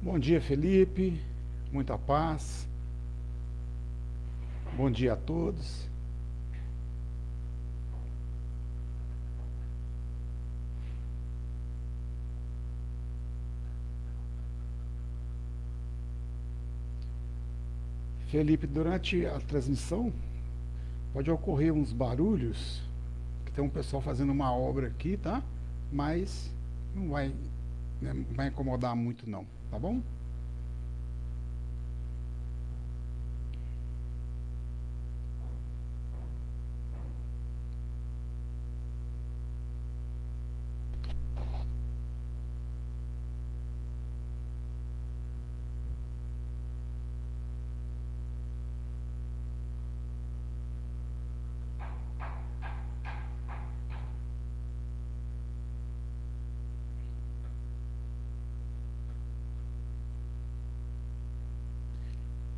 Bom dia, Felipe. Muita paz. Bom dia a todos. Felipe, durante a transmissão pode ocorrer uns barulhos, que tem um pessoal fazendo uma obra aqui, tá? Mas não vai, né, não vai incomodar muito não, tá bom?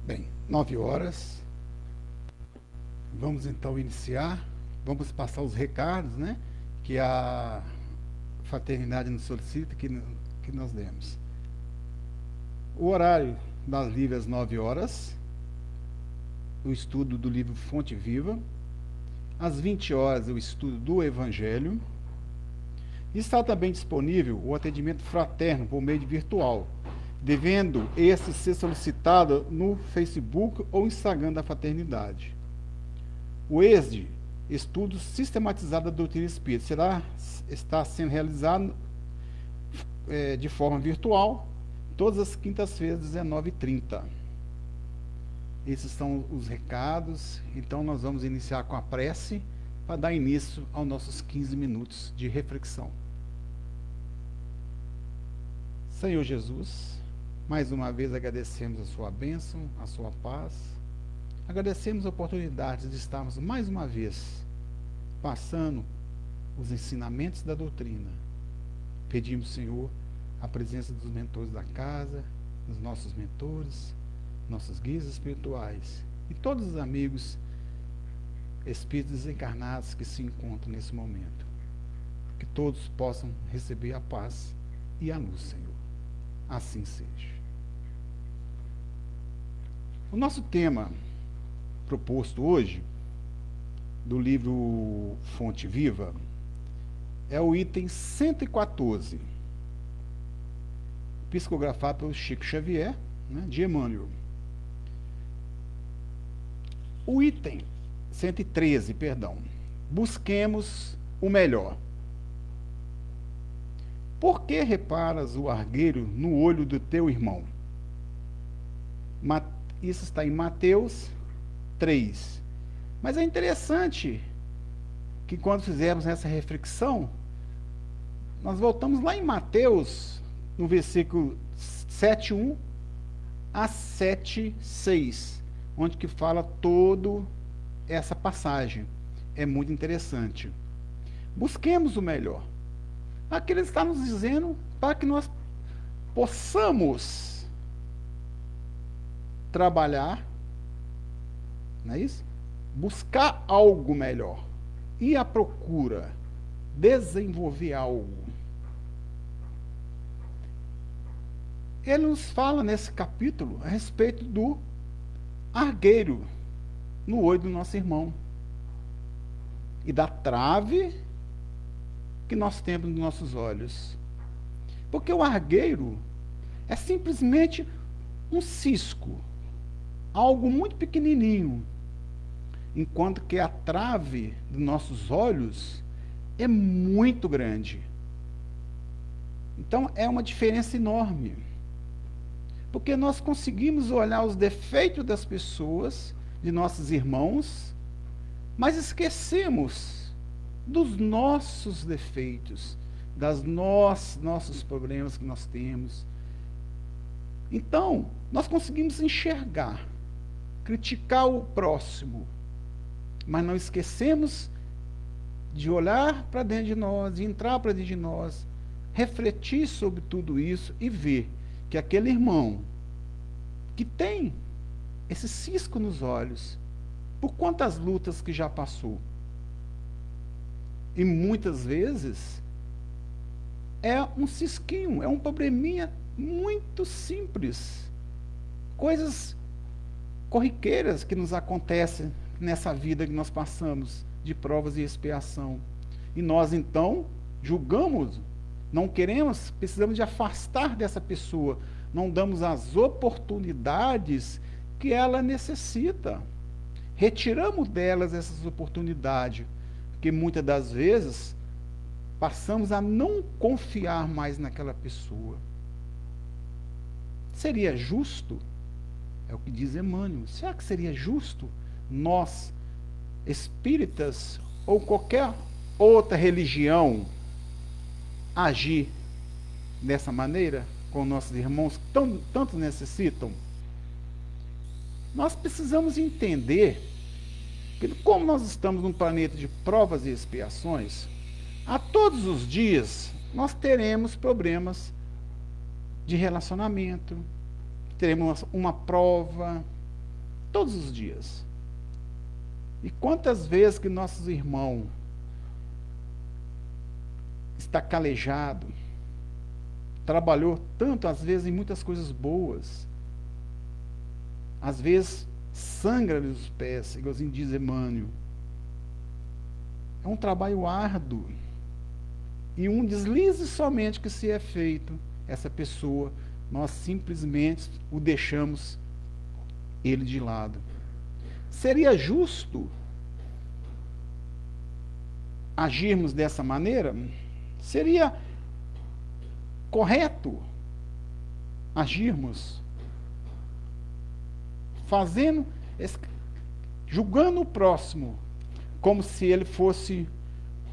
Bem, 9 horas. Vamos então iniciar. Vamos passar os recados, né? Que a fraternidade nos solicita que nós demos. O horário das lives às 9 horas. O estudo do livro Fonte Viva. Às 20 horas, o estudo do Evangelho. Está também disponível o atendimento fraterno por meio de virtual, devendo esse ser solicitado no Facebook ou Instagram da Fraternidade. O ESD, Estudo Sistematizado da Doutrina Espírita, está sendo realizado de forma virtual, todas as quintas-feiras, 19h30. Esses são os recados. Então nós vamos iniciar com a prece para dar início aos nossos 15 minutos de reflexão. Senhor Jesus, mais uma vez agradecemos a sua bênção, a sua paz. Agradecemos a oportunidade de estarmos mais uma vez passando os ensinamentos da doutrina. Pedimos, Senhor, a presença dos mentores da casa, dos nossos mentores, nossos guias espirituais e todos os amigos espíritos desencarnados que se encontram nesse momento. Que todos possam receber a paz e a luz, Senhor. Assim seja. O nosso tema proposto hoje, do livro Fonte Viva, é o item 114, psicografado pelo Chico Xavier, né, de Emmanuel. O item 113, perdão. Busquemos o melhor. Por que reparas o argueiro no olho do teu irmão? Isso está em Mateus 3. Mas é interessante que quando fizermos essa reflexão, nós voltamos lá em Mateus, no versículo 7:1 a 7:6, onde que fala toda essa passagem. É muito interessante. Busquemos o melhor. Aqui ele está nos dizendo para que nós possamos trabalhar, não é isso? Buscar algo melhor, ir à procura, desenvolver algo. Ele nos fala nesse capítulo a respeito do argueiro no olho do nosso irmão e da trave que nós temos nos nossos olhos. Porque o argueiro é simplesmente um cisco, algo muito pequenininho, enquanto que a trave dos nossos olhos é muito grande. Então é uma diferença enorme, porque nós conseguimos olhar os defeitos das pessoas, de nossos irmãos, mas esquecemos dos nossos defeitos, nossos problemas que nós temos. Então, nós conseguimos enxergar, criticar o próximo, mas não esquecemos de olhar para dentro de nós, de entrar para dentro de nós, refletir sobre tudo isso e ver que aquele irmão que tem esse cisco nos olhos, por quantas lutas que já passou, e muitas vezes é um cisquinho, é um probleminha muito simples, coisas corriqueiras que nos acontecem nessa vida que nós passamos, de provas e expiação. E nós, então, julgamos, não queremos, precisamos de afastar dessa pessoa, não damos as oportunidades que ela necessita. Retiramos delas essas oportunidades, porque muitas das vezes passamos a não confiar mais naquela pessoa. Seria justo? É o que diz Emmanuel. Será que seria justo nós, espíritas ou qualquer outra religião, agir dessa maneira com nossos irmãos que tanto necessitam? Nós precisamos entender que, como nós estamos num planeta de provas e expiações, a todos os dias nós teremos problemas de relacionamento, teremos uma prova, todos os dias. E quantas vezes que nossos irmãos está calejado, trabalhou tanto, às vezes, em muitas coisas boas, às vezes sangra-lhe os pés, igualzinho diz Emmanuel. É um trabalho árduo. E um deslize somente que se é feito, essa pessoa, nós simplesmente o deixamos ele de lado. Seria justo agirmos dessa maneira? Seria correto agirmos julgando o próximo como se ele fosse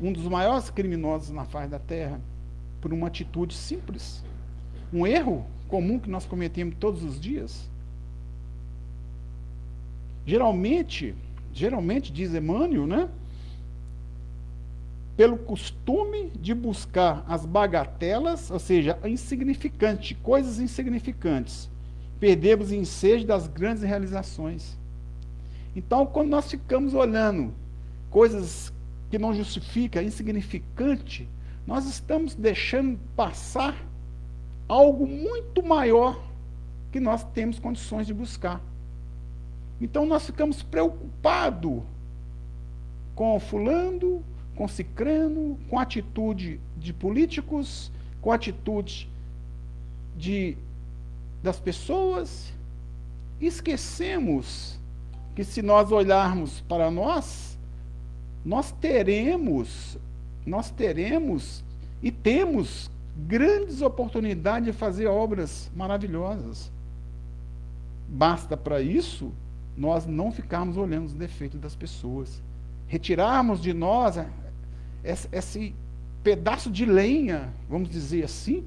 um dos maiores criminosos na face da terra, por uma atitude simples, um erro comum que nós cometemos todos os dias? Geralmente diz Emmanuel, né? Pelo costume de buscar as bagatelas, ou seja, coisas insignificantes, perdemos o ensejo das grandes realizações. Então, quando nós ficamos olhando coisas que não justificam, insignificante, nós estamos deixando passar algo muito maior que nós temos condições de buscar. Então, nós ficamos preocupados com fulano, com cicrano, com a atitude de políticos, com a atitude das pessoas. Esquecemos que, se nós olharmos para nós teremos e temos grandes oportunidades de fazer obras maravilhosas. Basta para isso nós não ficarmos olhando os defeitos das pessoas, retirarmos de nós esse pedaço de lenha, vamos dizer assim,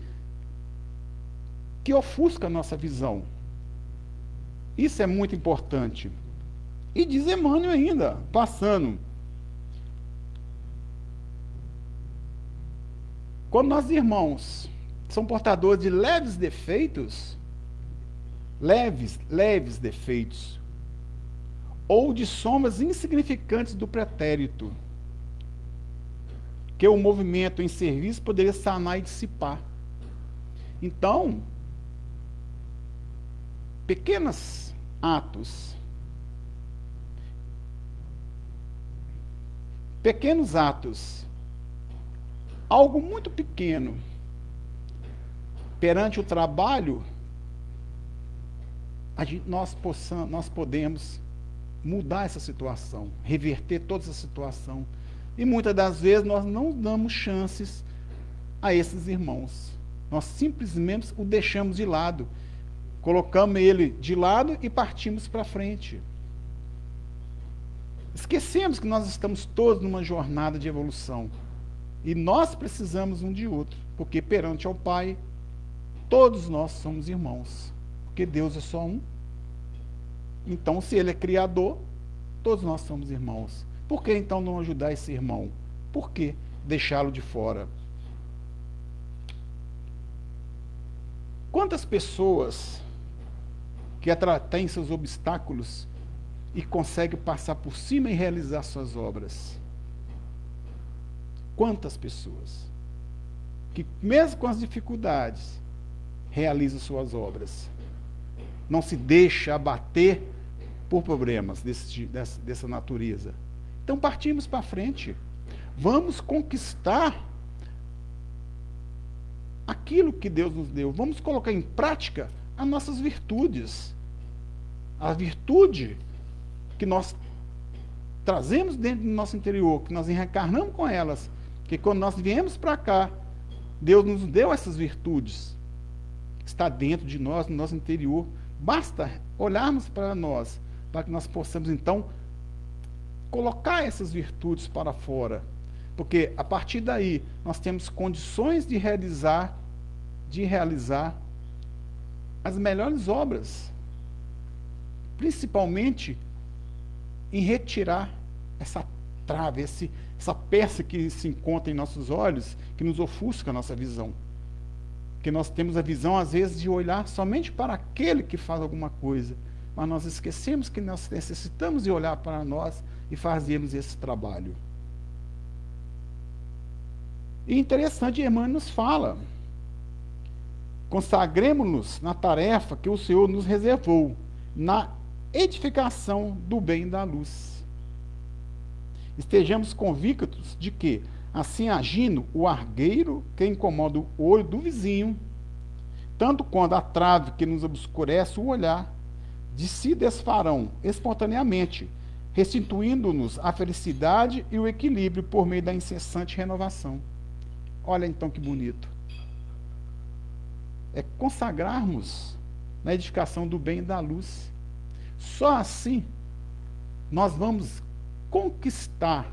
que ofusca a nossa visão. Isso é muito importante. E diz Emmanuel ainda, passando, quando nossos irmãos são portadores de leves defeitos, ou de sombras insignificantes do pretérito, que o movimento em serviço poderia sanar e dissipar. Então, pequenos atos, algo muito pequeno, perante o trabalho, nós podemos mudar essa situação, reverter toda essa situação. E muitas das vezes nós não damos chances a esses irmãos. Nós simplesmente o deixamos de lado. Colocamos ele de lado e partimos para frente. Esquecemos que nós estamos todos numa jornada de evolução. E nós precisamos um de outro. Porque perante ao Pai, todos nós somos irmãos. Porque Deus é só um. Então, se Ele é Criador, todos nós somos irmãos. Por que então não ajudar esse irmão? Por que deixá-lo de fora? Quantas pessoas que têm seus obstáculos e conseguem passar por cima e realizar suas obras? Quantas pessoas que, mesmo com as dificuldades, realiza suas obras. Não se deixa abater por problemas dessa natureza. Então partimos para frente. Vamos conquistar aquilo que Deus nos deu. Vamos colocar em prática as nossas virtudes. A virtude que nós trazemos dentro do nosso interior, que nós reencarnamos com elas, que quando nós viemos para cá, Deus nos deu essas virtudes. Está dentro de nós, no nosso interior. Basta olharmos para nós, para que nós possamos, então, colocar essas virtudes para fora. Porque, a partir daí, nós temos condições de realizar as melhores obras. Principalmente, em retirar essa trave, essa peça que se encontra em nossos olhos, que nos ofusca a nossa visão. Que nós temos a visão, às vezes, de olhar somente para aquele que faz alguma coisa, mas nós esquecemos que nós necessitamos de olhar para nós e fazermos esse trabalho. E interessante, Emmanuel nos fala, consagremos-nos na tarefa que o Senhor nos reservou, na edificação do bem e da luz. Estejamos convictos de que, assim agindo, o argueiro que incomoda o olho do vizinho, tanto quanto a trave que nos obscurece o olhar, de si desfarão espontaneamente, restituindo-nos a felicidade e o equilíbrio por meio da incessante renovação. Olha então que bonito. É consagrarmos na edificação do bem e da luz. Só assim nós vamos conquistar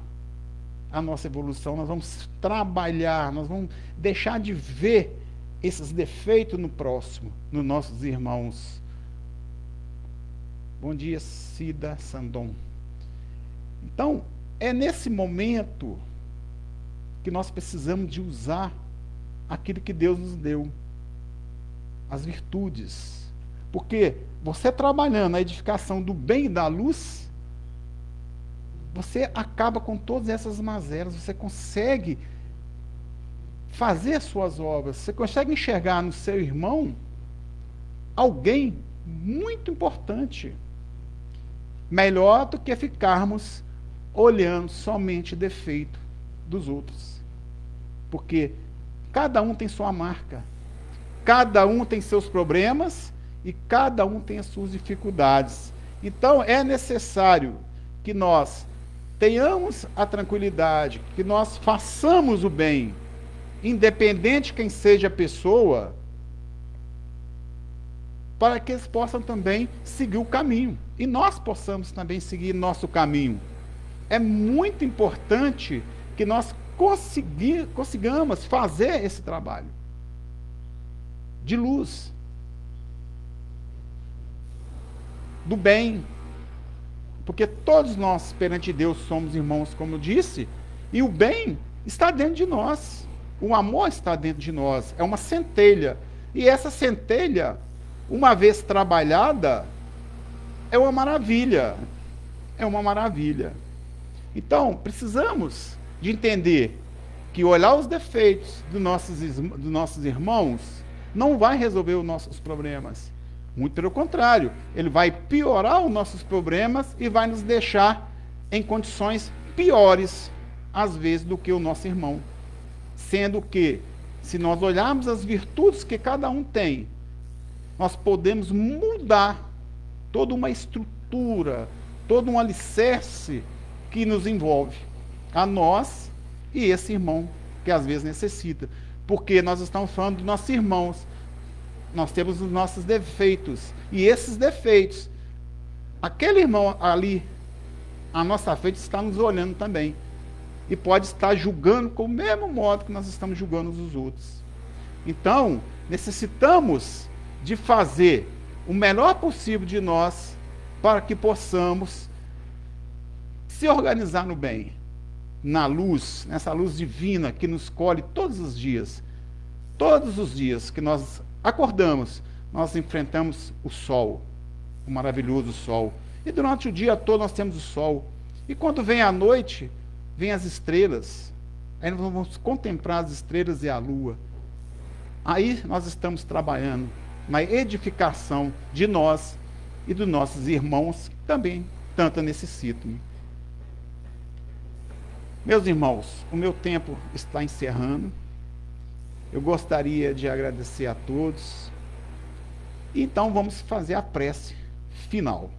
a nossa evolução, nós vamos trabalhar, nós vamos deixar de ver esses defeitos no próximo, nos nossos irmãos. Bom dia, Cida Sandon. Então, é nesse momento que nós precisamos de usar aquilo que Deus nos deu, as virtudes. Porque você trabalhando na edificação do bem e da luz, você acaba com todas essas mazelas, você consegue fazer suas obras, você consegue enxergar no seu irmão alguém muito importante, melhor do que ficarmos olhando somente defeito dos outros. Porque cada um tem sua marca, cada um tem seus problemas e cada um tem as suas dificuldades. Então é necessário que nós tenhamos a tranquilidade, que nós façamos o bem, independente quem seja a pessoa, para que eles possam também seguir o caminho. E nós possamos também seguir nosso caminho. É muito importante que nós consigamos fazer esse trabalho de luz, do bem, porque todos nós perante Deus somos irmãos, como eu disse, e o bem está dentro de nós, o amor está dentro de nós, é uma centelha, e essa centelha, uma vez trabalhada, é uma maravilha, Então, precisamos de entender que olhar os defeitos dos nossos irmãos não vai resolver os nossos problemas. Muito pelo contrário, ele vai piorar os nossos problemas e vai nos deixar em condições piores, às vezes, do que o nosso irmão. Sendo que, se nós olharmos as virtudes que cada um tem, nós podemos mudar toda uma estrutura, todo um alicerce que nos envolve, a nós e esse irmão que às vezes necessita. Porque nós estamos falando dos nossos irmãos, nós temos os nossos defeitos, e esses defeitos, aquele irmão ali, à nossa frente, está nos olhando também, e pode estar julgando com o mesmo modo que nós estamos julgando os outros. Então, necessitamos de fazer o melhor possível de nós, para que possamos se organizar no bem, na luz, nessa luz divina que nos colhe todos os dias que nós acordamos, nós enfrentamos o sol, o maravilhoso sol, e durante o dia todo nós temos o sol, e quando vem a noite, vem as estrelas, aí nós vamos contemplar as estrelas e a lua, Aí nós estamos trabalhando na edificação de nós e dos nossos irmãos que também tanto necessitam. Meus irmãos, o meu tempo está encerrando. Eu gostaria de agradecer a todos. Então vamos fazer a prece final.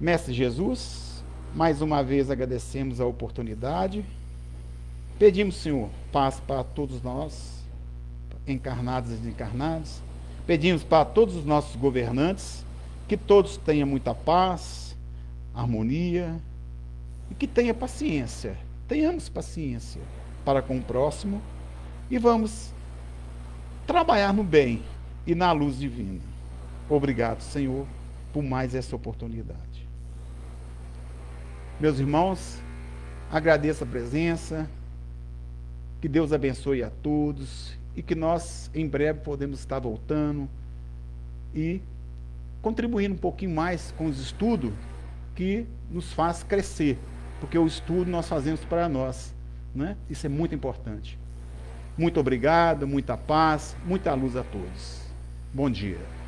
Mestre Jesus, mais uma vez agradecemos a oportunidade. Pedimos, Senhor, paz para todos nós, encarnados e desencarnados. Pedimos para todos os nossos governantes, que todos tenham muita paz, harmonia, e que tenha paciência. Tenhamos paciência para com o próximo e vamos trabalhar no bem e na luz divina. Obrigado, Senhor, por mais essa oportunidade. Meus irmãos, agradeço a presença, que Deus abençoe a todos e que nós, em breve, podemos estar voltando e contribuindo um pouquinho mais com os estudos que nos faz crescer, porque o estudo nós fazemos para nós, né? Isso é muito importante. Muito obrigado, muita paz, muita luz a todos. Bom dia.